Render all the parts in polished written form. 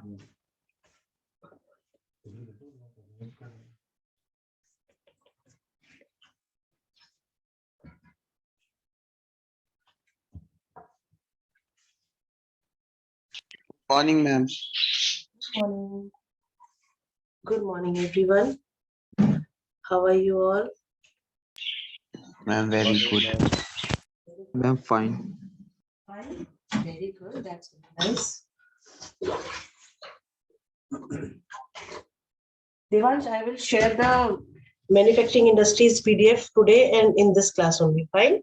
Morning, ma'am. Morning. Good morning, everyone. How are you all? Ma'am, very good. Ma'am, fine. Fine. Very good. That's nice. Devansh, I will share the manufacturing industries PDF today and in this class only. Fine.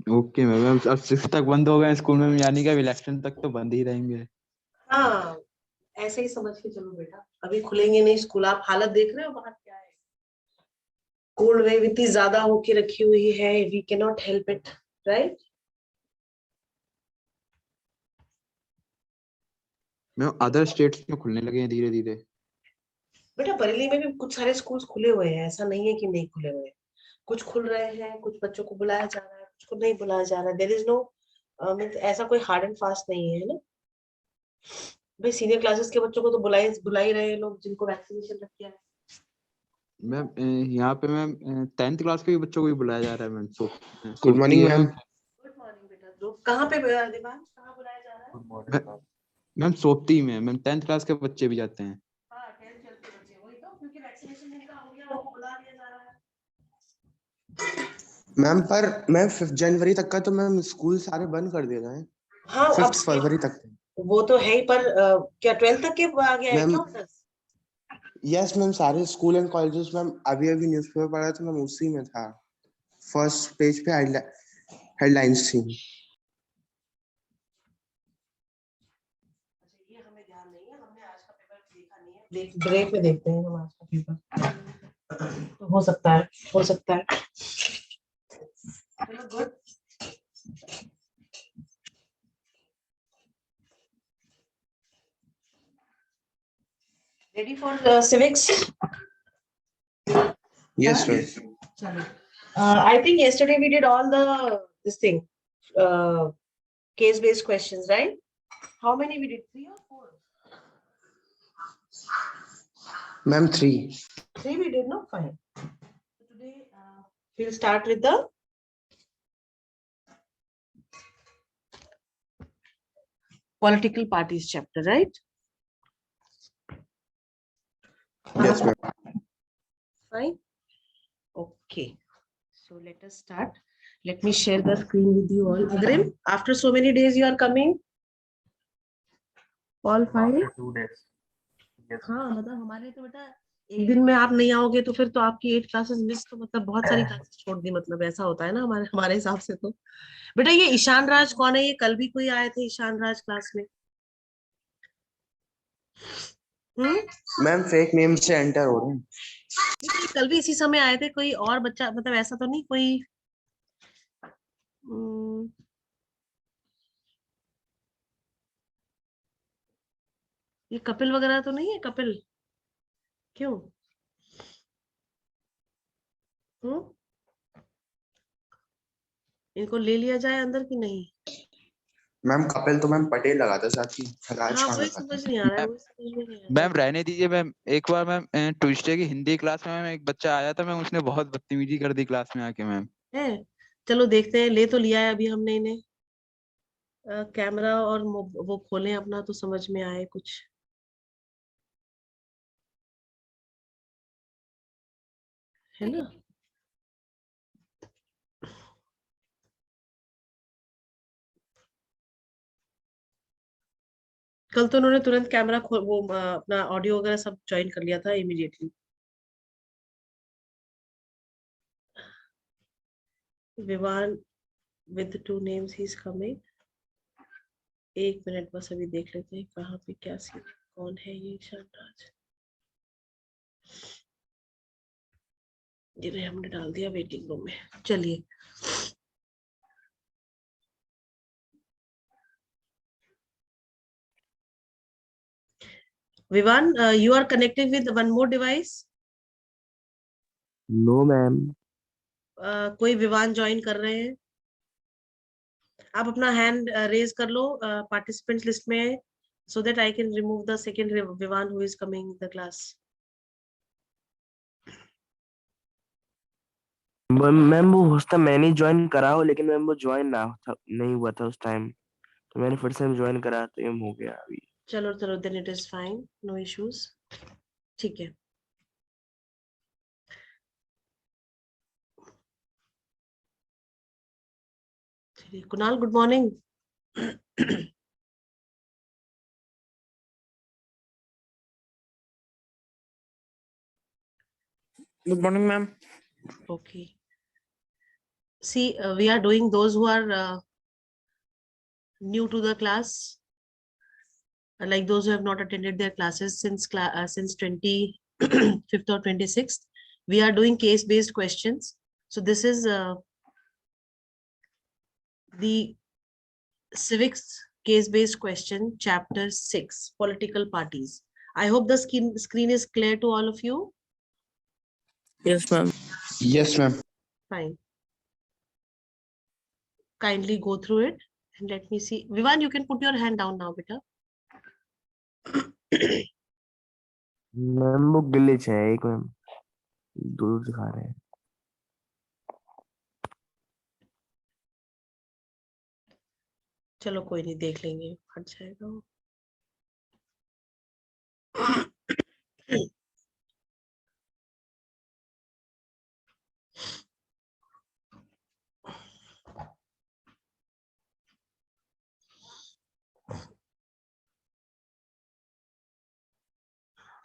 Okay ma'am, अब 6 तक बंद हो गए school में, यानी कि election तक तो बंद ही रहेंगे। हाँ, ऐसे ही समझ के चलो बेटा, अभी खुलेंगे नहीं स्कूल। आप हालत देख रहे हो बाहर क्या है, कोल्ड वेव इतनी ज्यादा होके रखी हुई है, we can not help it, right? Ma'am, other states में खुलने लगे हैं धीरे धीरे। बेटा बरेली में भी कुछ सारे स्कूल खुले हुए हैं, ऐसा नहीं है कि नहीं खुले हुए हैं। कुछ खुल रहे हैं, कुछ बच्चों को बुलाया जा रहा है, कुछ को नहीं बुलाया जा रहा है। देयर इज नो ऐसा कोई हार्ड एंड फास्ट नहीं है, ना भाई। सीनियर क्लासेस के बच्चों को तो बुला ही रहे हैं लोग जिनको वैक्सीनेशन रख दिया है। मैम, यहाँ पे मैम 10th क्लास के बच्चों को भी बुलाया जा रहा है ma'am. Good morning ma'am. Good morning बेटा। तो कहाँ पे दिवांश, कहाँ बुलाया जा रहा है? मैम सोपती में मैम 10th क्लास के बच्चे भी जाते हैं। हाँ, 10th के बच्चे, वही तो, क्योंकि वैक्सीनेशन जिनका हो गया वो बुला दिया जा रहा है। मैम पर मैम 5 जनवरी तक का तो मैम स्कूल सारे बंद कर दिए गए। हाँ, अब 5 फरवरी तक। वो तो है ही, पर क्या 12th तक के आ गया है मैम क्या ऑर्डर? यस मैम, सारे स्कूल एंड कॉलेजेस मैम। अभी न्यूज़पेपर पढ़ा तो मैम उसी में था, फर्स्ट पेज पे हेडलाइंस थी। ये हमें ध्यान नहीं है, हमने आज का पेपर देखा नहीं है। ब्रेक में देखते हैं हम आज का पेपर, तो हो सकता है, हो सकता है। चलो good. Ready for civics? Yes sir. Chalo. I think yesterday we did all this thing, case-based questions, right? How many we did? 3 or 4? Ma'am 3. 3 we did, no? Fine. So today we'll start with the political parties chapter, right? Yes ma'am. Fine. Okay. So let us start. Let me share the screen with you all. Agrim, after so many days you are coming? All fine? After 2 days. Yes. हाँ, मतलब हमारे तो बेटा एक दिन में आप नहीं आओगे तो फिर तो आपकी 8 क्लासेस मिस, तो मतलब बहुत सारी क्लासेस छोड़ दी, मतलब ऐसा होता है ना हमारे हमारे हिसाब से। तो बेटा ये ईशान राज कौन है? ये कल भी कोई आए थे ईशान राज क्लास में? मैम फेक नेम से एंटर हो रहे हैं। नहीं, कल भी इसी समय आए थे। कोई और बच्चा, मतलब ऐसा तो नहीं कोई ये कपिल वगैरह तो नहीं है? कपिल क्यों? इनको ले लिया जाए अंदर की नहीं? मैम कपिल तो मैम पटेल लगा था साथ ही, राज हाँ, कहाँ वही लगा समझ था? नहीं आ रहा है, वही समझ में नहीं आ रहा मैम रहने दीजिए मैम। एक बार मैम ट्यूसडे की हिंदी क्लास में मैम एक बच्चा आया था मैम, उसने बहुत बदतमीजी कर दी क्लास में आके मैम। है। चलो देखते हैं, ले तो लिया है अभी हमने इन्हें। कैमरा और वो खोलें अपना तो समझ में आए कुछ, है ना? कल तो उन्होंने तुरंत कैमरा वो अपना ऑडियो वगैरह सब ज्वाइन कर लिया था immediately. Vivaan with 2 names he is coming. 1 minute बस, अभी देख लेते हैं कहाँ पे क्या सीन, कौन है ये ईशान राज। जिन्हें हमने डाल दिया वेटिंग रूम में। चलिए, Vivan, you are connected with one more device? No ma'am. कोई विवान ज्वाइन कर रहे हैं? आप अपना हैंड रेज कर लो पार्टिसिपेंट्स लिस्ट में, so that I can remove the second Vivan who is coming in the class. Ma'am वो होस्टा मैंने ज्वाइन करा हो, लेकिन मैम वो ज्वाइन नहीं हुआ था उस टाइम, तो मैंने फिर से ज्वाइन करा तो ये हो गया अभी। चलो चलो, then it is fine, no issues. ठीक है। चलिए Kunal, good morning. Good morning, ma'am. Okay. See, we are doing those who are new to the class, like those who have not attended their classes since 25th or 26th. We are doing case-based questions. So this is the civics case-based question, chapter 6, political parties. I hope the screen is clear to all of you. Yes, ma'am. Yes, ma'am. Fine. Kindly go through it and let me see. Vivan, you can put your hand down now, beta. Ma'am वो glitch है, एक ma'am दूर दिखा रहे हैं। चलो कोई नहीं, देख लेंगे, हट जाएगा वो।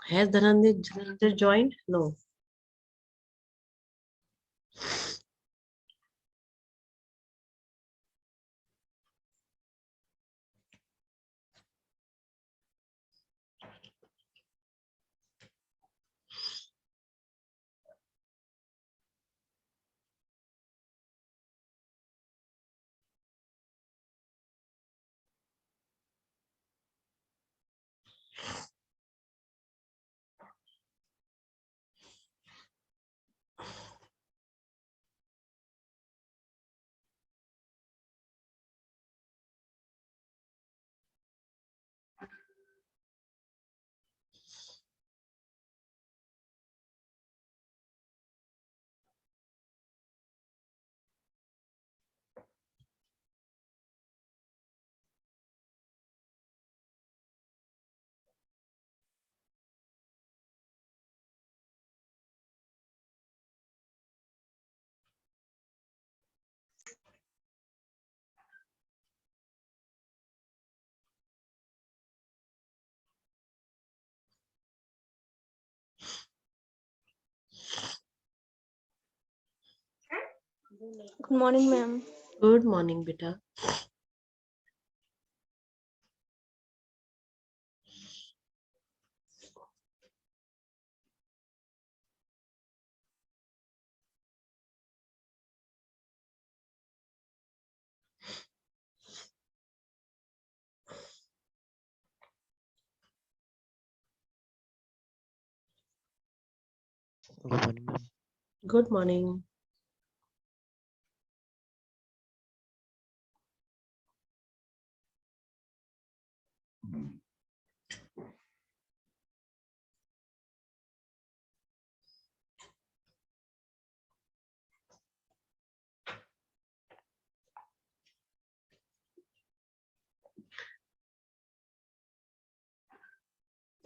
Has Dhananjay joined? No. Good morning, ma'am. Good morning, beta. Good morning ma'am. Good morning.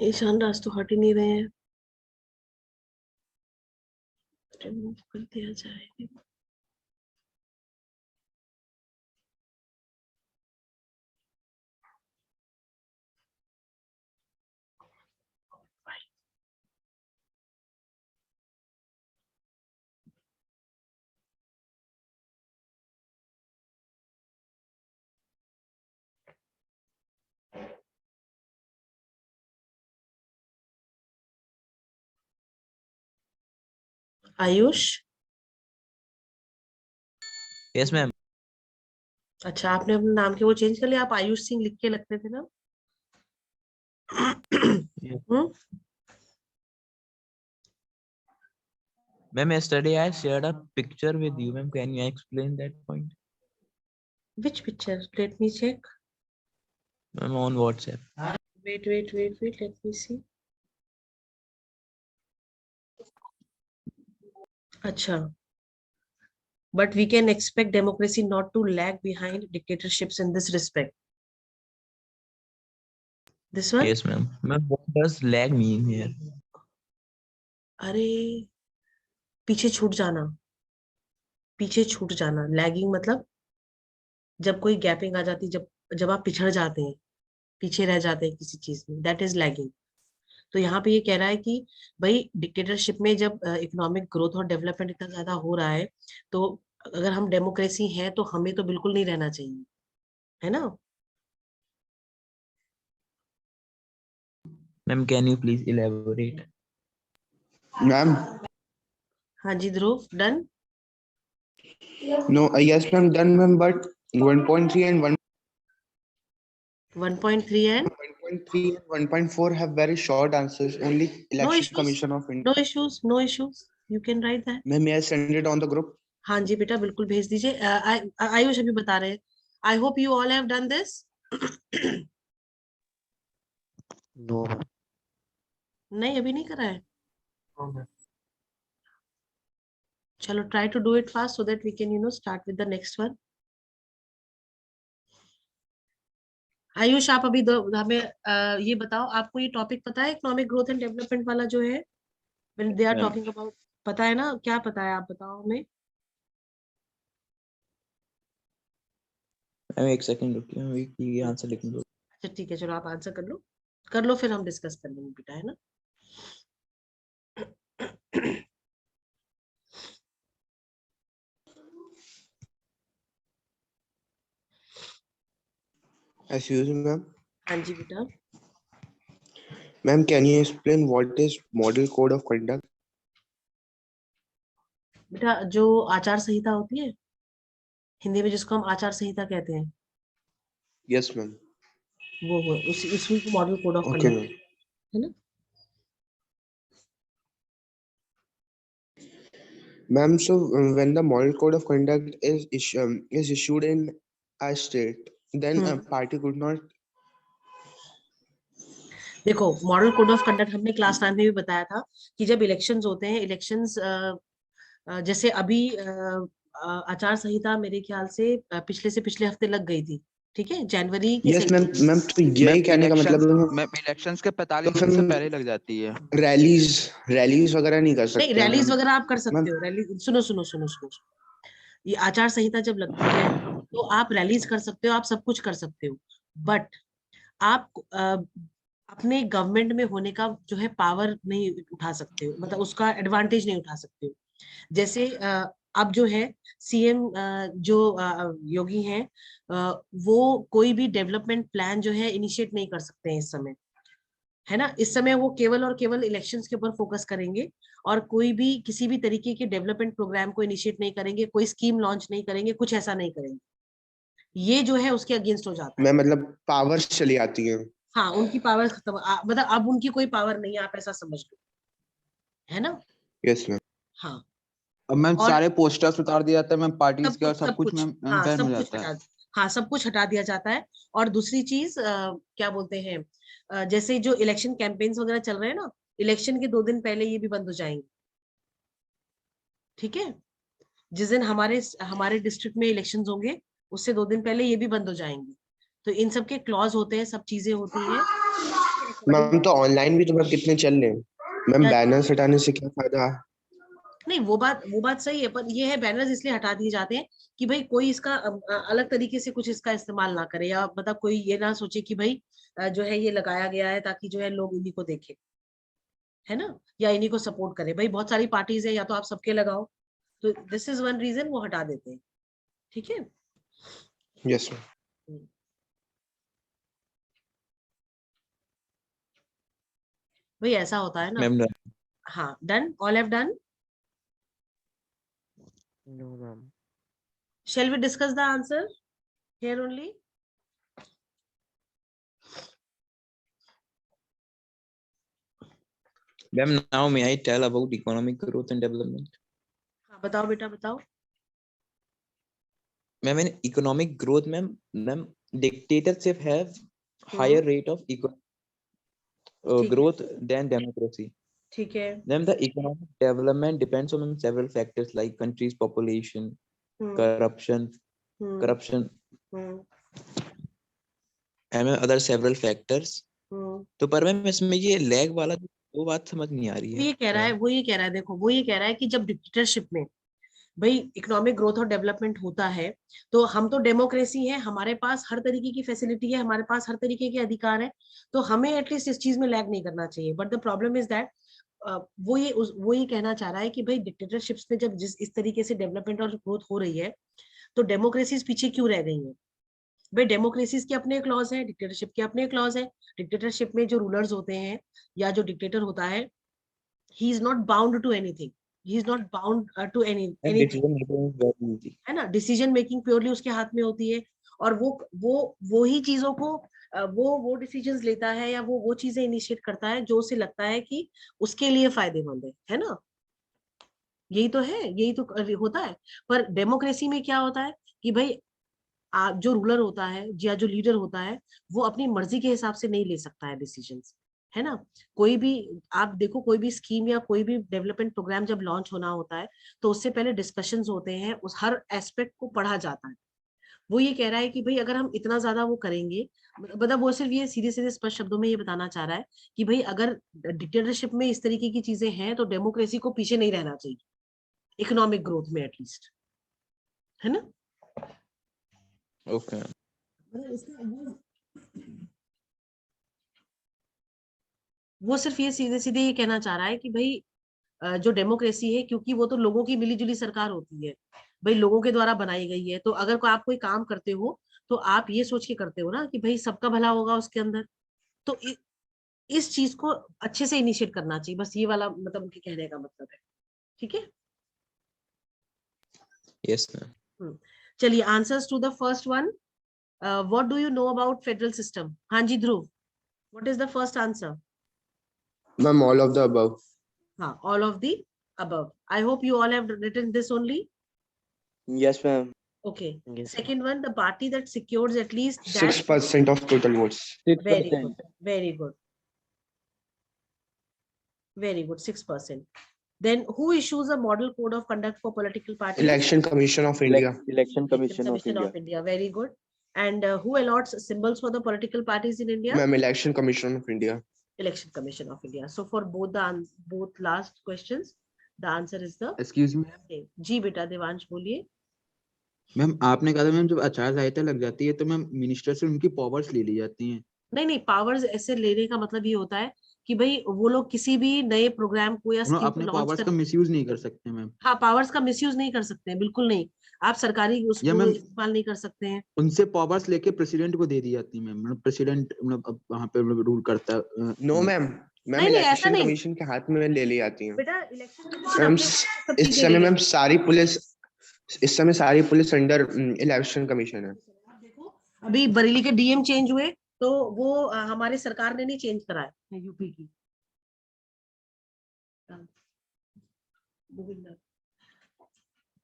Ishan Raj तो हट ही नहीं रहे हैं, रिमूव कर दिया जाए। Ayush, yes ma'am. अच्छा आपने अपने नाम के वो चेंज कर लिया, आप आयुष सिंह लिख के लगते थे ना? Ma'am, yesterday I shared a picture with you. Ma'am, can you explain that point? Which picture? Let me check. I'm on WhatsApp. Wait. Let me see. Acha. But we can expect democracy not to lag behind dictatorships in this respect. This one? Yes, ma'am. Ma'am, what does lag mean here? अरे पीछे छूट जाना lagging मतलब जब कोई gapping आ जाती, जब आप पिछड़ जाते हैं, पीछे रह जाते हैं किसी चीज में, दैट इज लैगिंग। तो यहाँ पे ये कह रहा है कि भाई डिक्टेटरशिप में जब इकोनॉमिक ग्रोथ और डेवलपमेंट इतना ज्यादा हो रहा है, तो अगर हम डेमोक्रेसी हैं तो हमें तो बिल्कुल नहीं रहना चाहिए, है ना। Ma'am, can you please elaborate? Ma'am हाँ जी ध्रुव, done. no yes ma'am done ma'am but 1.3 and 1.3 and 1.3 and 1.4 have very short answers. Only no Election issues, Commission of India. No issues, you can write that. Ma'am, may I send it on the group? हाँ जी बेटा, बिल्कुल भेज दीजिए। आयुष अभी बता रहे हैं। I hope you all have done this. No. नहीं, अभी नहीं करा है। Okay. चलो try to do it fast so that we can start with the next one. Ayush आप अभी हमें ये बताओ, आपको ये टॉपिक पता है इकोनॉमिक ग्रोथ एंड डेवलपमेंट वाला जो है, when they are Ma'am, talking about, पता है ना, क्या पता है आप बताओ हमें। ma'am, एक second रुकिए, मैं ये आंसर लिख लूँ। अच्छा ठीक है, चलो आप आंसर कर लो फिर हम डिस्कस कर लेंगे बेटा, है ना। Excuse me, ma'am. हाँ जी बेटा। Ma'am, can you explain what is Model Code of Conduct? बेटा जो आचार संहिता होती है, हिंदी में जिसको हम आचार संहिता कहते हैं, Yes, ma'am. वो उसी को model code of Okay, conduct, ma'am. है ना। Ma'am, so when the Model Code of Conduct is issued in a state, then a party could not. देखो मॉडल कोड ऑफ कंडक्ट हमने क्लास 9 में भी बताया था कि जब इलेक्शंस होते हैं, इलेक्शंस जैसे अभी आचार संहिता मेरे ख्याल से पिछले हफ्ते लग गई थी, ठीक है, जनवरी के Yes, ma'am. सेकंड। मैम तो यही कहने का मतलब है मैम इलेक्शंस के तो 45 फिर दिन से पहले लग जाती है। रैलीज वगैरह नहीं कर नहीं, सकते हैं रैलीज मैम। वगैरह आप कर सकते मैम हो, रैली, सुनो, ये आचार संहिता जब लगती है तो आप रैलीज कर सकते हो, आप सब कुछ कर सकते हो, बट आप अपने गवर्नमेंट में होने का जो है पावर नहीं उठा सकते हो, मतलब उसका एडवांटेज नहीं उठा सकते हो। जैसे अब जो है सीएम जो योगी हैं, वो कोई भी डेवलपमेंट प्लान जो है इनिशिएट नहीं कर सकते हैं इस समय, है ना। इस समय वो केवल और केवल इलेक्शंस के ऊपर फोकस करेंगे और कोई भी किसी भी तरीके के डेवलपमेंट प्रोग्राम को इनिशिएट नहीं करेंगे, कोई स्कीम लॉन्च नहीं करेंगे, कुछ ऐसा नहीं करेंगे। ये जो है उसके अगेंस्ट हो जाता है। मैं मतलब पावर्स चली आती हैं। हाँ, उनकी पावर खत्म, मतलब अब उनकी कोई पावर नहीं है, आप ऐसा समझ लो, है ना। Yes ma'am. हाँ, अब मैम और सारे पोस्टर्स उतार दिए जाते हैं मैम पार्टीज के और सब कुछ मैम हाँ बैन हो सब कुछ जाता है। हाँ सब कुछ हटा दिया जाता है। और दूसरी चीज क्या बोलते हैं, जैसे जो इलेक्शन कैंपेन्स वगैरह चल रहे हैं ना, इलेक्शन के 2 दिन पहले ये भी बंद हो जाएंगे, ठीक है। जिस दिन हमारे हमारे डिस्ट्रिक्ट में इलेक्शन होंगे, उससे 2 दिन पहले ये भी बंद हो जाएंगे। तो इन सब के क्लॉज होते हैं, सब चीजें होती हैं। मैम तो ऑनलाइन भी तो मैम कितने चल रहे हैं मैम, बैनर्स हटाने से क्या फायदा। नहीं, वो बात सही है, पर ये है बैनर्स इसलिए हटा दिए जाते हैं कि भाई कोई इसका अलग तरीके से कुछ इसका इस्तेमाल ना करे, या मतलब कोई ये ना सोचे कि भाई जो है ये लगाया गया है ताकि जो है लोग इन्हीं को देखें, है ना, या इन्हीं को सपोर्ट करें। भाई बहुत सारी पार्टीज है, या तो आप सबके लगाओ, तो दिस इज वन रीजन वो हटा देते हैं, ठीक है। Yes ma'am. भाई ऐसा होता है ना। मैम, हाँ, done, all have done. No, ma'am. Shall we discuss the answer here only? ma'am, now may I tell about economic growth and development? हाँ बताओ बेटा, बताओ। Ma'am in economic growth, ma'am dictatorship have higher rate of ठीक है, growth than democracy. ठीक है। Then the economic development depends on several factors like country's population, hmm, corruption, hmm, hmm, and other several factors. हम्म। तो पर ma'am इसमें ये lag वाला वो बात समझ नहीं आ रही वो है ये कह रहा है, वो ये कह रहा है, देखो वो ये कह रहा है कि जब डिक्टेटरशिप में भाई इकोनॉमिक ग्रोथ और डेवलपमेंट होता है, तो हम तो डेमोक्रेसी है, हमारे पास हर तरीके की फैसिलिटी है, हमारे पास हर तरीके के अधिकार है, तो हमें एटलीस्ट इस चीज में लैग नहीं करना चाहिए। But the problem is that वो ये कहना चाह रहा है कि भाई डिक्टेटरशिप्स में जब जिस इस तरीके से डेवलपमेंट और ग्रोथ हो रही है, तो डेमोक्रेसीज पीछे क्यों रह गई हैं? भाई डेमोक्रेसीज के अपने क्लॉज है, डिक्टेटरशिप के अपने क्लॉज है। डिक्टेटरशिप में जो रूलर्स होते हैं या जो डिक्टेटर होता है, he is not bound to anything, he is not bound to anything, decision making is very easy. है ना। डिसीजन मेकिंग प्योरली उसके हाथ में होती है, और वो ही चीजों को वो डिसीजंस लेता है, या वो चीजें इनिशिएट करता है जो उसे लगता है कि उसके लिए फायदेमंद है ना। यही तो है, यही तो होता है। पर डेमोक्रेसी में क्या होता है कि भाई जो रूलर होता है या जो लीडर होता है, वो अपनी मर्जी के हिसाब से नहीं ले सकता है डिसीजंस, है ना। कोई भी, आप देखो, कोई भी स्कीम या कोई भी डेवलपमेंट प्रोग्राम जब लॉन्च होना होता है, तो उससे पहले डिस्कशंस होते हैं, उस हर एस्पेक्ट को पढ़ा जाता है। वो ये कह रहा है कि भाई अगर हम इतना ज्यादा वो करेंगे, मतलब वो सिर्फ ये सीधे सीधे स्पष्ट शब्दों में ये बताना चाह रहा है कि भाई अगर डिक्टेटरशिप में इस तरीके की चीजें हैं, तो डेमोक्रेसी को पीछे नहीं रहना चाहिए इकोनॉमिक ग्रोथ में एटलीस्ट, है ना। ओके मतलब वो सिर्फ ये सीधे सीधे ये कहना चाह रहा है कि भाई जो डेमोक्रेसी है, क्योंकि वो तो लोगों की मिलीजुली सरकार होती है, भाई लोगों के द्वारा बनाई गई है, तो अगर आप कोई काम करते हो, तो आप ये सोच के करते हो ना कि भाई सबका भला होगा उसके अंदर। तो इस चीज को अच्छे से इनिशिएट करना चाहिए, बस ये वाला मतलब उनके कहने का मतलब है। ठीक है, यस मैम। चलिए answers to the first one. What do you know about federal system? हाँ जी Dhruv, what is the first answer? Ma'am, all of the above. हाँ, all of the above. I hope you all have written this only. Yes, ma'am. Okay. Yes. Second one, the party that secures at least that. 6% of total votes. Very good. Very good. Very good. 6%. Then who issues a model code of conduct for political parties? Election Commission of India. Election Election Commission of India. India. Very good. And who allots symbols for the political parties in India? Ma'am, Election Commission of India. Election Commission of India. So for both both last questions, the answer is the excuse me same. जी बेटा देवांश बोलिए। Ma'am, आपने कहा था ma'am जब आचार संहिता लग जाती है तो मैम मिनिस्टर से उनकी पावर्स ले ली जाती हैं। नहीं, पावर्स ऐसे लेने का मतलब ये होता है कि भाई वो लोग किसी भी नए प्रोग्राम को या उन्होंने स्कीम को अपने लॉन्च पावर्स का मिसयूज नहीं कर सकते मैम। हाँ, पावर्स का मिसयूज नहीं कर सकते हैं, बिल्कुल नहीं। आप सरकारी या उसको मैम इस्तेमाल नहीं कर सकते हैं। उनसे पावर्स लेके प्रेसिडेंट को दे दी जाती है मैम, मतलब प्रेसिडेंट मतलब अब वहाँ पे रूल करता है। No, ma'am. मैम नहीं, ऐसा इलेक्शन नहीं कमीशन के हाथ में ले ली जाती हैं। बेटा। इलेक्शन कमीशन मैम अपने सब इस चीजें समय ले मैम लेती इस समय सारी पुलिस अंडर इलेक्शन कमीशन है। आप देखो, अभी बरेली के डीएम चेंज हुए, तो वो हमारी सरकार ने नहीं चेंज कराया है, यूपी की।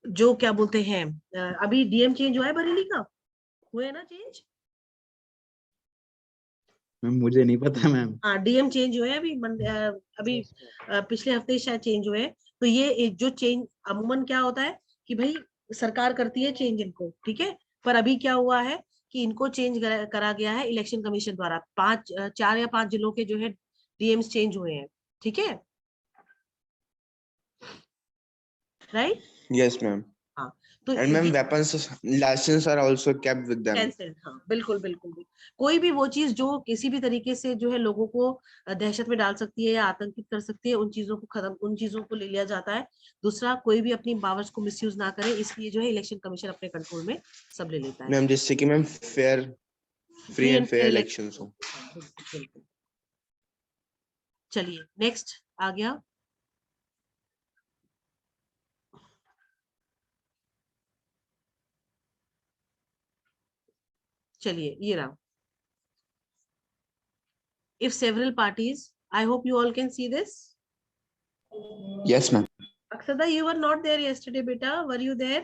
जो क्या बोलते हैं, अभी डीएम चेंज हुआ है बरेली का, हुआ है ना चेंज? मैम मुझे नहीं पता मैम। हाँ, डीएम चेंज हुए हैं अभी पिछले हफ्ते शायद चेंज हुए हैं। तो ये जो चेंज अमूमन क्या होता है कि भाई सरकार करती है चेंज इनको, ठीक है। पर अभी क्या हुआ है कि इनको चेंज करा गया है इलेक्शन कमीशन द्वारा। 4 या 5 जिलों के जो है डीएम्स चेंज हुए हैं, ठीक है, राइट? Yes ma'am. हाँ, तो and ma'am weapons license are also kept with them. Cancel. हाँ, बिल्कुल बिल्कुल भी। कोई भी वो चीज जो किसी भी तरीके से जो है लोगों को दहशत में डाल सकती है या आतंकित कर सकती है, उन चीजों को खत्म, उन चीजों को ले लिया जाता है। दूसरा, कोई भी अपनी पावर्स को मिसयूज ना करे, इसलिए जो है इलेक्शन कमीशन अपने कंट्रोल में सब ले लेता है। मैम जिससे कि ma'am free and fair elections हो। चलिए नेक्स्ट आ गया। चलिए ये रहा। If several parties, I hope you all can see this. Yes ma'am. Aksada, you were not there yesterday, beta. Were you there?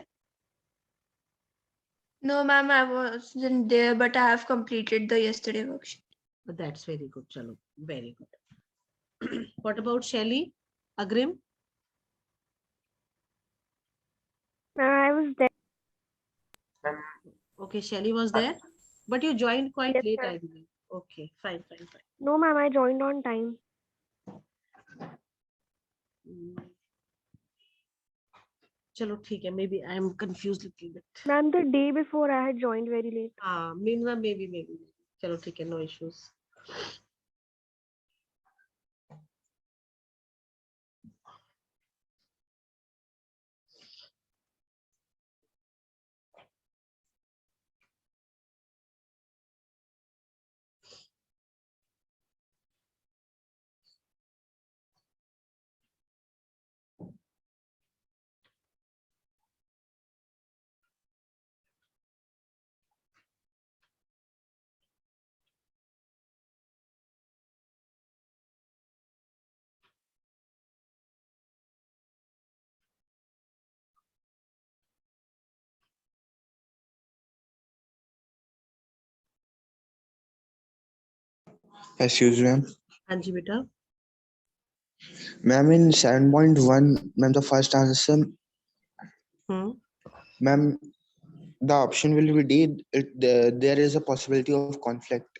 No, ma'am, I wasn't there, but I have completed the yesterday worksheet. That's very good. Chalo, very good. What about Shelly? Agrim? I was there. Okay, Shelly was there, but you joined quite Yes, late, ma'am. I believe. Okay, fine. No, ma'am, I joined on time. Hmm. Chalo, ठीक है. Maybe I am confused little bit. Ma'am, the day before I had joined very late. Maybe. चलो ठीक है, no issues. Excuse me, ma'am. हाँ जी बेटा. Ma'am, in 7.1, ma'am, the first answer, ma'am, the option will be D. There is a possibility of conflict,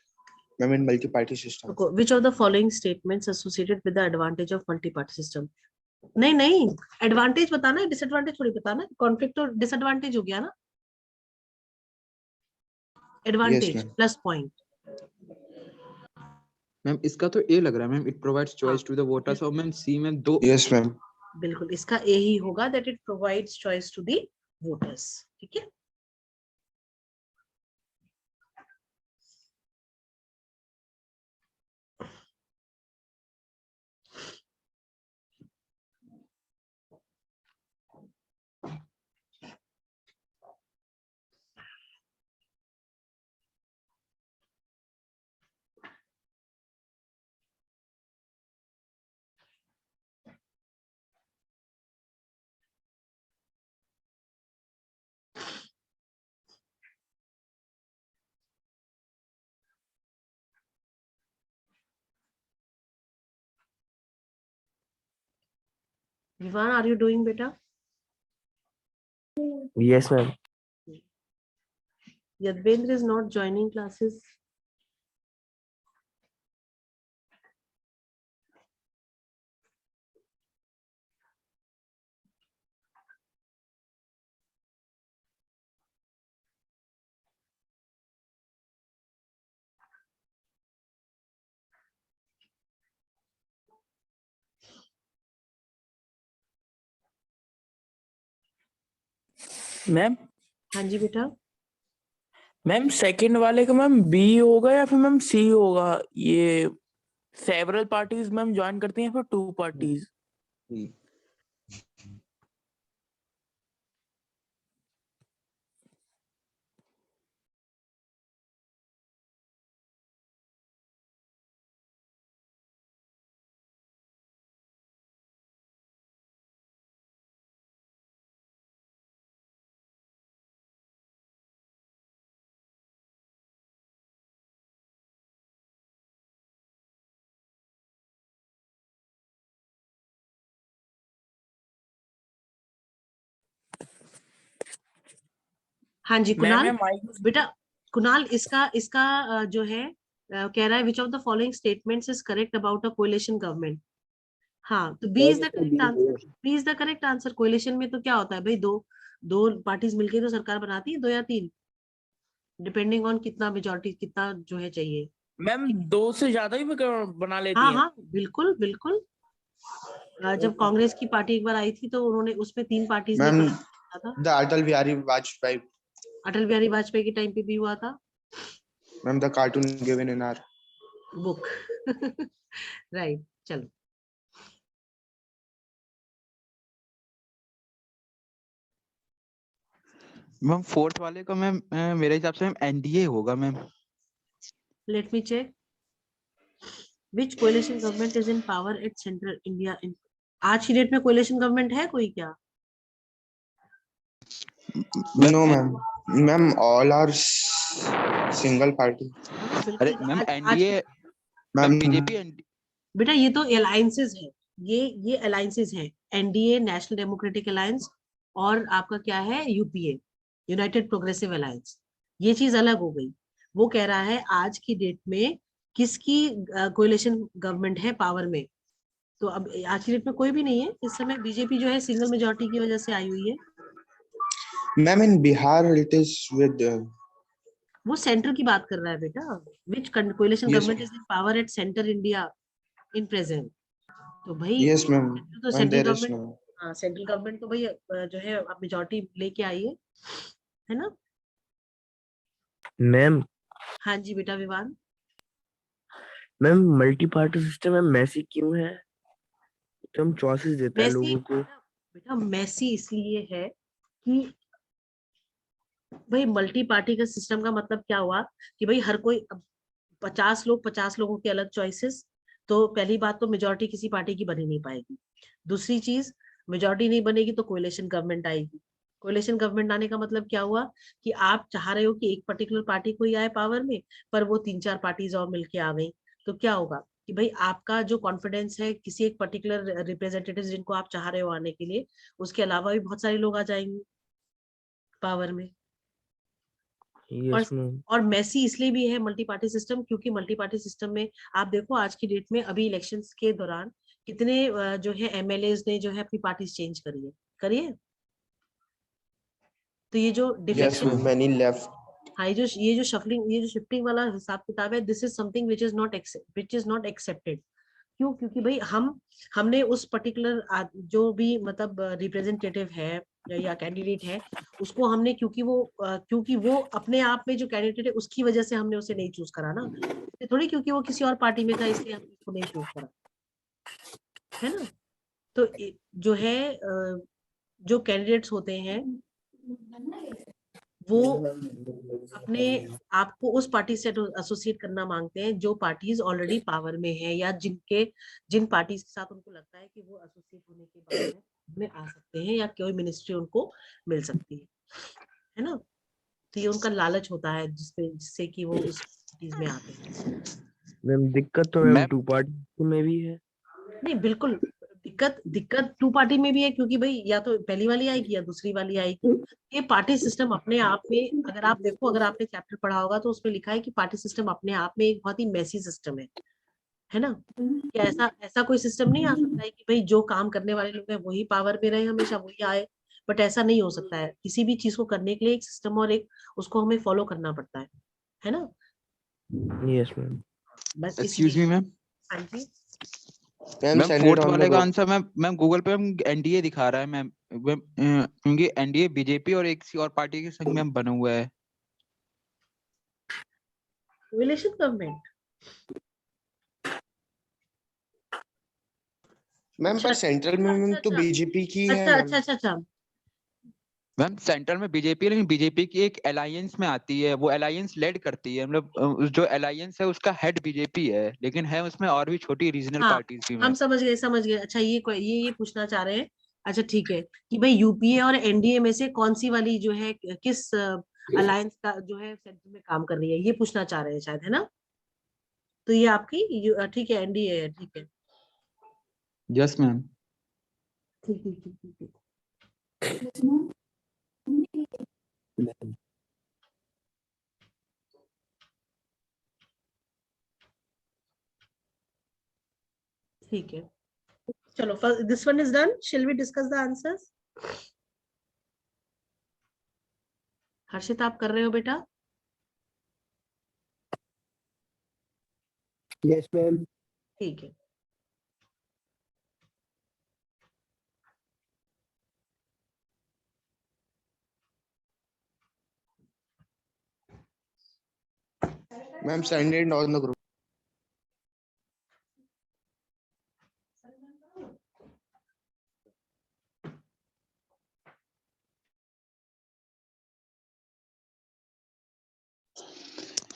ma'am, in multi-party system. Which of the following statements associated with the advantage of multi-party system? नहीं, advantage बताना है, disadvantage थोड़ी बताना है. Conflict और disadvantage हो गया ना? Advantage ma'am. plus point. Ma'am इसका तो ए लग रहा है ma'am, it provides choice to the voters, और मैम सी में दो. Yes, ma'am. बिल्कुल इसका ए ही होगा, that it provides choice to the voters. ठीक है. Vivan, are you doing बेटा? Yes, ma'am. Yadvendra is not joining classes. Ma'am हाँ जी बेटा. मैम सेकंड वाले का मैम बी होगा या फिर मैम सी होगा? ये सेवरल पार्टीज मैम ज्वाइन करती हैं फिर 2 पार्टीज. हाँ जी कुणाल. मैम बेटा कुणाल इसका जो है कह रहा है which of the following statements is correct about a coalition government. हाँ तो B is the correct answer. B is the correct answer. Coalition में तो क्या होता है भाई, दो पार्टीज मिलकर तो सरकार बनाती है, 2 या 3 डिपेंडिंग ऑन कितना मेजोरिटी कितना जो है चाहिए. मैम 2 से ज्यादा ही बना लेती हैं. हाँ बिल्कुल. जब कांग्रेस की पार्टी एक बार आई थी तो उन्होंने उसमें 3 पार्टीज Ma'am, लेकर था. the Atal Bihari Vajpayee, Atal Bihari Vajpayee के टाइम पे भी हुआ था. ma'am, the cartoon given in our book. Right. चलो मैम फोर्थ वाले का मैम मेरे हिसाब से मैम एनडीए होगा ma'am. Let me check. Which coalition government is in power at central India? आज की डेट में coalition government है कोई क्या? No, ma'am. Ma'am all are single party. हाँ अरे बिल्कुल। मैम आज एनडीए मैम मैम बीजेपी बेटा ये तो अलायंसेस है, ये अलायंसेस हैं, एनडीए नेशनल डेमोक्रेटिक अलायंस और आपका क्या है यूपीए यूनाइटेड प्रोग्रेसिव अलायंस, ये चीज अलग हो गई। वो कह रहा है आज की डेट में किसकी कोalition गवर्नमेंट है पावर में, तो अब आज की डेट में कोई भी नहीं है इस समय, बीजेपी जो है सिंगल मेजोरिटी की वजह से आई हुई है। Ma'am in Bihar it is with वो सेंटर की बात कर रहा है बेटा, which coalition yes government is in power at center India in present, तो भाई यस मैम तो ma'am central there is government, no हाँ सेंट्रल गवर्नमेंट तो भाई जो है अब मेजोरिटी लेके आई है ना। मैम हाँ जी बेटा Vivaan. Ma'am multi party system में मैसी क्यों है? तो हम चॉइसेस देता है मैसी लोगों को। बेटा मैसी इसलिए है कि भाई मल्टी पार्टी का सिस्टम का मतलब क्या हुआ कि भाई हर कोई 50 लोगों के अलग चॉइसेस, तो पहली बात तो मेजोरिटी किसी पार्टी की बन ही नहीं पाएगी। दूसरी चीज, मेजोरिटी नहीं बनेगी तो कोalition गवर्नमेंट आएगी। कोalition गवर्नमेंट आने का मतलब क्या हुआ कि आप चाह रहे हो कि एक पर्टिकुलर पार्टी कोई आए पावर में, पर वो 3-4 पार्टीज और मिलके आ गई, तो क्या होगा कि भाई आपका जो कॉन्फिडेंस है किसी एक पर्टिकुलर रिप्रेजेंटेटिव जिनको आप चाह रहे हो आने के लिए, उसके अलावा भी बहुत सारे लोग आ जाएंगे पावर में। और यस मैम। और मैसी इसलिए भी है मल्टी पार्टी सिस्टम क्योंकि मल्टी पार्टी सिस्टम में आप देखो आज की डेट में अभी इलेक्शंस के दौरान कितने जो है एमएलएज ने जो है अपनी पार्टी चेंज करी है। तो ये जो यस डिफेक्शन, मैनी लेफ्ट हाँ ये जो शफलिंग, ये जो शिफ्टिंग वाला हिसाब किताब है, this is something which is not accepted. क्यों? क्योंकि भाई हमने उस पर्टिकुलर जो भी मतलब रिप्रेजेंटेटिव है या कैंडिडेट है उसको हमने क्योंकि वो अपने आप में जो कैंडिडेट है उसकी वजह से हमने उसे नहीं चूज करा ना, ये थोड़ी क्योंकि वो किसी और पार्टी में था इसलिए हमने उसको नहीं चूज करा, है ना। तो जो है जो कैंडिडेट्स होते हैं वो अपने आप को उस पार्टी से एसोसिएट करना मांगते हैं जो पार्टीज ऑलरेडी पावर में है या जिन पार्टीज के साथ उनको लगता है कि वो एसोसिएट होने के बाद में आ सकते हैं या कोई मिनिस्ट्री उनको मिल सकती है ना। तो ये उनका लालच होता है जिससे कि वो उस पार्टीज में आते हैं। मैम दिक्कत तो मैम मैम टू पार्टी में भी है। नहीं बिल्कुल, दिक्कत 2 पार्टी में भी है क्योंकि भाई या तो पहली वाली आएगी या दूसरी वाली आएगी। ये पार्टी सिस्टम अपने आप में अगर आप देखो, अगर आपने चैप्टर पढ़ा होगा तो उसमें लिखा है कि पार्टी सिस्टम अपने आप में एक बहुत ही मेसी सिस्टम है ना। कि ऐसा ऐसा कोई सिस्टम नहीं आ सकता है कि भाई जो काम करने वाले लोग हैं वही पावर में रहे हमेशा वही आए, बट ऐसा नहीं हो सकता है। किसी भी चीज को करने के लिए एक सिस्टम और एक उसको हमें फॉलो करना पड़ता है ना। Yes ma'am. बस एक्सक्यूज मी इसलिए। मैम हाँ जी। Ma'am ma'am send it fourth on the वाले का ग्रुप आंसर मैम गूगल पे मैम एनडीए दिखा रहा है मैम क्योंकि एनडीए बीजेपी और एक सी और पार्टी के संग मैम बना हुआ है। कोएलिशन गवर्नमेंट, मैम पर सेंट्रल में मैम तो बीजेपी की है अच्छा मैम अच्छा अच्छा अच्छा। मैम सेंटर में बीजेपी है लेकिन बीजेपी की एक अलायंस में आती है, वो अलायंस लेड करती है, मतलब जो अलायंस है उसका हेड बीजेपी है लेकिन है उसमें और भी छोटी रीजनल हाँ पार्टीज भी हम मैम। समझ गए। अच्छा ये पूछना चाह रहे हैं। अच्छा ठीक है कि भाई यूपीए और एनडीए में से कौन सी वाली जो है किस अलायंस का जो है सेंटर में काम कर रही है, ये पूछना चाह रहे हैं शायद, है ना। तो ये आपकी ठीक है एनडीए है, ठीक है। Yes ma'am. ठीक ठीक ठीक ठीक ठीक। ठीक है चलो, first this one is done, शिल वी डिस्कस द आंसर्स। हर्षित आप कर रहे हो बेटा? Yes ma'am. ठीक है। Ma'am send it on the group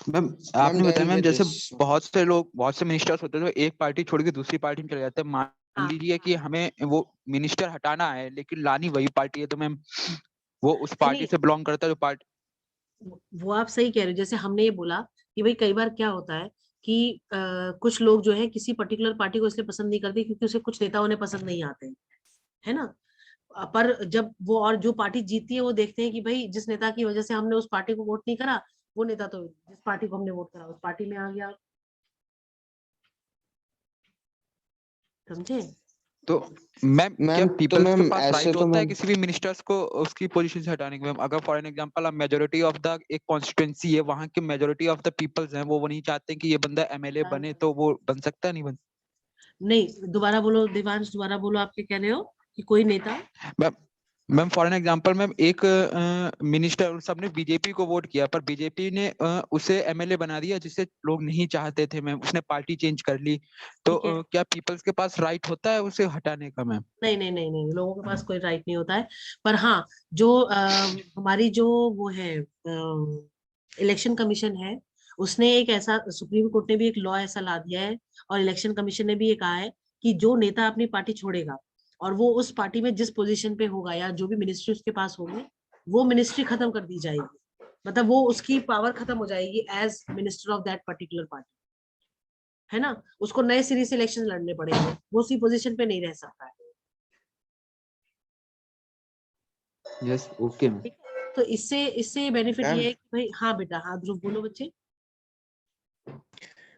ma'am ma'am आपने बताया देन मैम विद जैसे दिस बहुत से मिनिस्टर्स होते हैं जो एक पार्टी छोड़ के दूसरी पार्टी में चले जाते हैं, मान हाँ लीजिए कि हमें वो मिनिस्टर हटाना है लेकिन लानी वही पार्टी है, तो मैम वो उस नहीं पार्टी नहीं से बिलोंग करता है जो पार्टी। वो आप सही कह रहे हो। जैसे हमने ये बोला कि भाई कई बार क्या होता है कि कुछ लोग जो है किसी पर्टिकुलर पार्टी को इसलिए पसंद नहीं करते क्योंकि उसे कुछ नेता उन्हें पसंद नहीं आते हैं, है ना। पर जब वो और जो पार्टी जीतती है वो देखते हैं कि भाई जिस नेता की वजह से हमने उस पार्टी को वोट नहीं करा, वो नेता तो जिस पार्टी को हमने वोट करा उस पार्टी में आ गया। समझे? तो मैम क्या मैम तो पीपल्स के मैम पास ऐसे राइट तो होता है मैम किसी भी मिनिस्टर्स को उसकी पोजीशन से हटाने के? मैम अगर for an example majority of the एक कॉन्स्टिट्यूंसी है, वहां के मेजोरिटी ऑफ द पीपल्स हैं, वो नहीं चाहते कि ये बंदा एमएलए बने, तो वो बन सकता है नहीं बन? नहीं, दोबारा बोलो देवांश, दोबारा बोलो, आप क्या कह रहे हो कि कोई नेता? Ma'am ma'am for an example ma'am एक मिनिस्टर सबने बीजेपी को वोट किया, पर बीजेपी ने उसे एमएलए बना दिया जिसे लोग नहीं चाहते थे मैम, उसने पार्टी चेंज कर ली, तो ठीक है। क्या पीपल्स के पास राइट होता है उसे हटाने का मैम? नहीं नहीं नहीं नहीं, लोगों के पास कोई राइट नहीं होता है। पर हाँ, जो हमारी जो वो है इलेक्शन कमीशन है, उसने एक ऐसा, सुप्रीम कोर्ट ने भी एक लॉ ऐसा ला दिया है, और इलेक्शन कमीशन ने भी ये कहा है कि जो नेता अपनी पार्टी छोड़ेगा और वो उस पार्टी में जिस पोजीशन पे होगा या जो भी मिनिस्ट्री उसके पास होगी, वो मिनिस्ट्री खत्म कर दी जाएगी। मतलब वो उसकी पावर खत्म हो जाएगी as minister of that particular party, है ना। उसको नए सिरे से इलेक्शन लड़ने पड़ेंगे, वो उसी पोजीशन पे नहीं रह सकता है। Yes okay ma'am. ठीक है? तो इससे इससे बेनिफिट ये मैम है कि भाई, हाँ बेटा, हाँ ध्रुव बोलो बच्चे।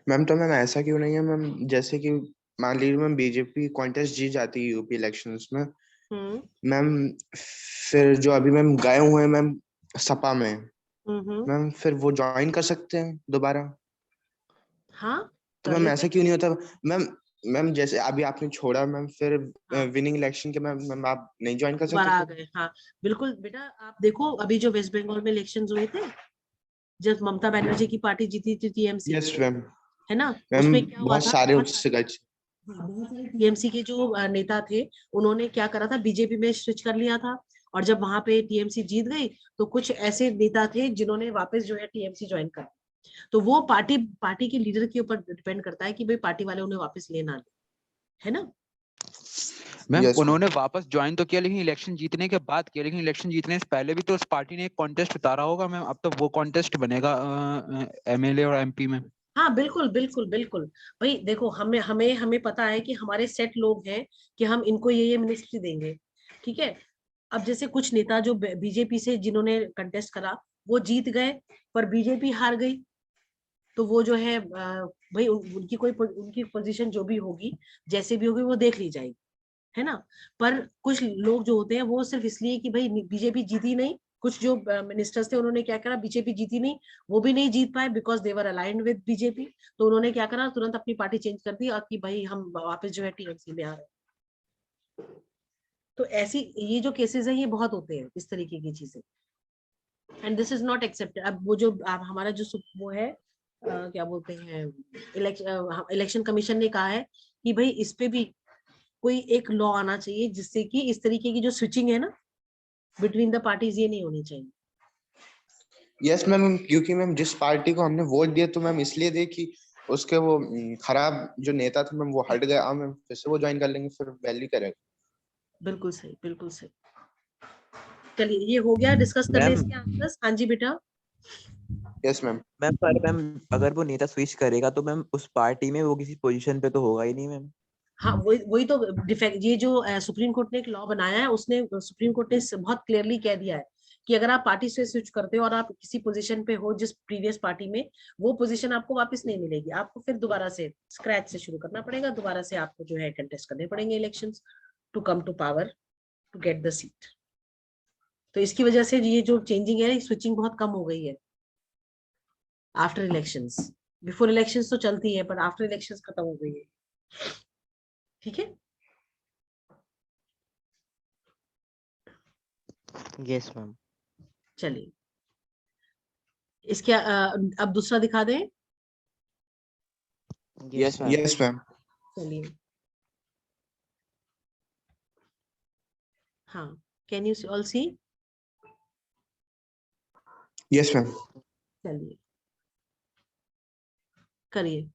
मैम तो मैम ऐसा क्यों नहीं है मैम, जैसे कि मान लीजिए मैम बीजेपी कॉन्टेस्ट जीत जाती है यूपी इलेक्शंस में हम्म मैम, फिर जो अभी मैम गए हुए हैं मैम सपा में, हम्म। मैम फिर वो ज्वाइन कर सकते हैं दोबारा? हाँ, तो कर मैम लेते ऐसा हैं। क्यों नहीं होता मैम? मैम जैसे अभी आपने छोड़ा मैम, फिर हाँ, विनिंग इलेक्शन के मैम मैम आप नहीं ज्वाइन कर सकते दोबारा आ फिर? गए। हाँ, बिल्कुल बेटा, आप देखो अभी जो वेस्ट बंगाल में इलेक्शन हुए थे, जब ममता बनर्जी की पार्टी जीती थी टीएमसी, यस मैम। है ना, मैम उसमें क्या हुआ बहुत था, सारे बहुत उससे सारे, गए। हाँ, बहुत सारे टीएमसी के जो नेता थे, उन्होंने क्या करा था, बीजेपी में स्विच कर लिया था। और जब वहां पे टीएमसी जीत गई, तो कुछ ऐसे नेता थे जिन्होंने वापस जो है टीएमसी ज्वाइन कर। तो वो पार्टी पार्टी के लीडर के ऊपर डिपेंड करता है कि भाई पार्टी वाले उन्हें वापस लेना ले, है ना। Ma'am yes ma'am. उन्होंने वापस ज्वाइन तो किया, लेकिन इलेक्शन जीतने के बाद किया, लेकिन इलेक्शन जीतने से पहले भी तो उस पार्टी ने एक कॉन्टेस्ट उतारा होगा मैम, अब तो वो कॉन्टेस्ट बनेगा एमएलए और एमपी में। हाँ, बिल्कुल बिल्कुल बिल्कुल। भाई देखो, हमें हमें हमें पता है कि हमारे सेट लोग हैं कि हम इनको ये मिनिस्ट्री देंगे। ठीक है। अब जैसे कुछ नेता जो बीजेपी से जिन्होंने कंटेस्ट करा, वो जीत गए, पर बीजेपी हार गई, तो वो जो है भाई उनकी उनकी पोजीशन जो भी होगी, जैसे भी होगी, वो देख ली जाएगी, है ना। पर कुछ लोग जो होते हैं वो सिर्फ इसलिए कि भाई बीजेपी जीती नहीं, कुछ जो मिनिस्टर्स थे उन्होंने क्या करा, बीजेपी जीती नहीं, वो भी नहीं जीत पाए because they're aligned with BJP, तो उन्होंने क्या करा, तुरंत अपनी पार्टी चेंज कर दी और कि भाई हम वापस जो है टीएमसी में आ रहे हैं। तो ऐसी ये जो केसेस है, ये बहुत होते हैं इस तरीके की चीजें, and this is not accepted. अब वो जो अब हमारा जो वो है, क्या बोलते हैं, इलेक्शन कमीशन ने कहा है कि भाई इस पे भी कोई एक लॉ आना चाहिए जिससे कि इस तरीके की जो स्विचिंग है ना बिटवीन द पार्टीज, ये नहीं होनी चाहिए। यस मैम, क्योंकि मैम जिस पार्टी को हमने वोट दिया तो मैम इसलिए दे कि उसके वो खराब जो नेता थे मैम वो हट गया, अब मैम फिर से वो ज्वाइन कर लेंगे, फिर वैल्यू करेगा। बिल्कुल सही, बिल्कुल सही। चलिए, ये हो गया, डिस्कस कर ले मैम इसके आंसर्स। हाँ जी बेटा। Yes ma'am. मैम पर मैम अगर वो नेता स्विच करेगा तो मैम उस पार्टी में वो किसी पोजीशन पे तो होगा ही नहीं मैम। हाँ, वही वही तो डिफेक्ट, ये जो सुप्रीम कोर्ट ने एक लॉ बनाया है, उसने सुप्रीम कोर्ट ने बहुत क्लियरली कह दिया है कि अगर आप पार्टी से स्विच करते हो और आप किसी पोजीशन पे हो जिस प्रीवियस पार्टी में, वो पोजीशन आपको वापस नहीं मिलेगी, आपको फिर दोबारा से स्क्रैच से शुरू करना पड़ेगा, दोबारा से आपको जो है कंटेस्ट करने पड़ेंगे elections to come to power, to get the seat. तो इसकी वजह से ये जो चेंजिंग है, स्विचिंग बहुत कम हो गई है आफ्टर इलेक्शंस। बिफोर इलेक्शंस तो चलती है, पर आफ्टर इलेक्शंस खत्म हो गई है। ठीक है। Yes ma'am. चलिए, इसके अब दूसरा दिखा दें। Yes ma'am. Yes ma'am. चलिए, हाँ, can you all see? Yes ma'am. चलिए, करिए।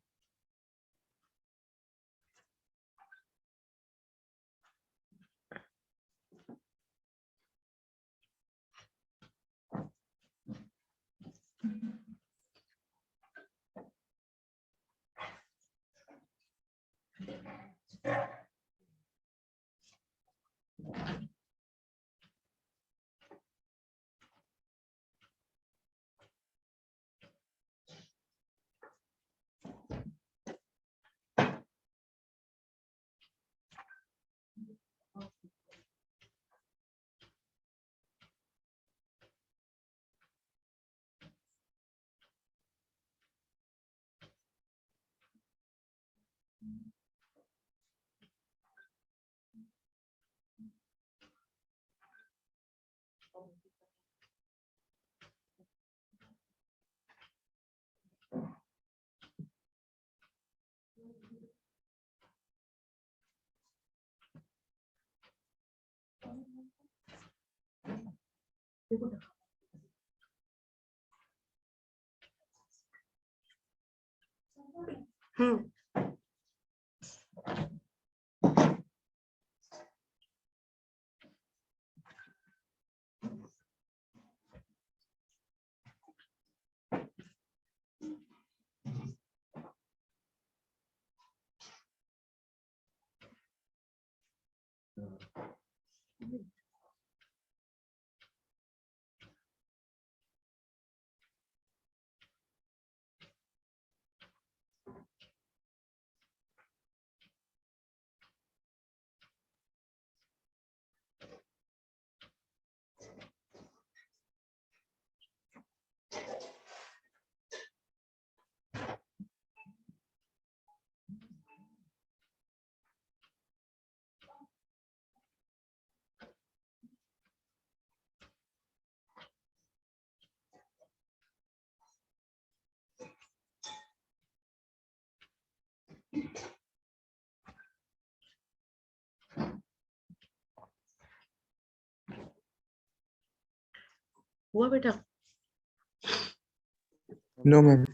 हम्म हुआ बेटा? No ma'am.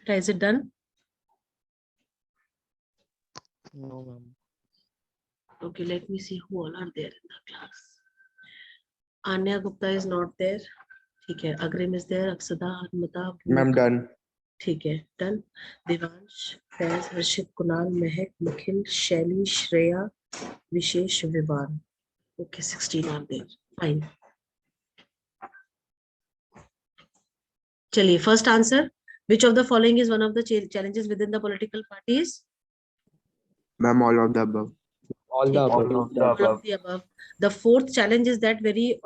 Is it done? No, ma'am. Okay, let me see who all are there in the class. Anya Gupta is not there. ठीक है. Agrim is there. Aksada, Anmata, ma'am Bhumika. Done. ठीक है. Done. Devansh, Faiz, Harshit, Kunal, Mehak, Nikhil, Shaili, Shreya, Vishesh, Vivan. Okay, 16 are there. Fine. चलिए, first answer. Which of the following is one of the challenges within the political parties? Ma'am all of the above. All the ठीक है. above. All of the above. The fourth challenge is that very